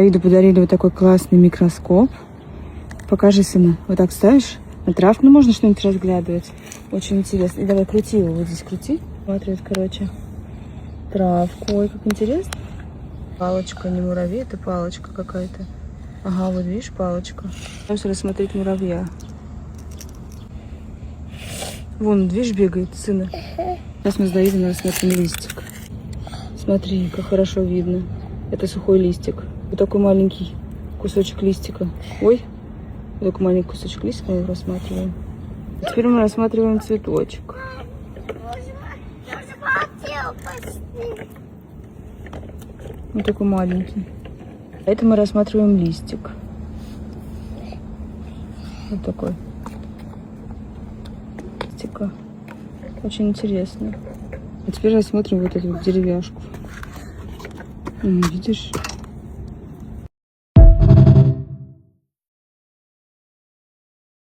Давиду подарили вот такой классный микроскоп. Покажи, сына. Вот так ставишь на травку. Ну, можно что-нибудь разглядывать. Очень интересно. И давай крути его. Вот здесь крути. Смотри, вот, короче, травку. Ой, как интересно. Палочка, не муравей, это палочка какая-то. Ага, вот видишь, палочка. Давай рассмотреть муравья. Вон, видишь, бегает сына. Сейчас мы с Давидом рассмотрим листик. Смотри, как хорошо видно. Это сухой листик. Вот такой маленький кусочек листика. Ой, вот такой маленький кусочек листика мы рассматриваем. А теперь мы рассматриваем цветочек. Вот такой маленький. А это мы рассматриваем листик. Вот такой. Листика. Очень интересно. А теперь рассмотрим вот эту вот деревяшку. Видишь?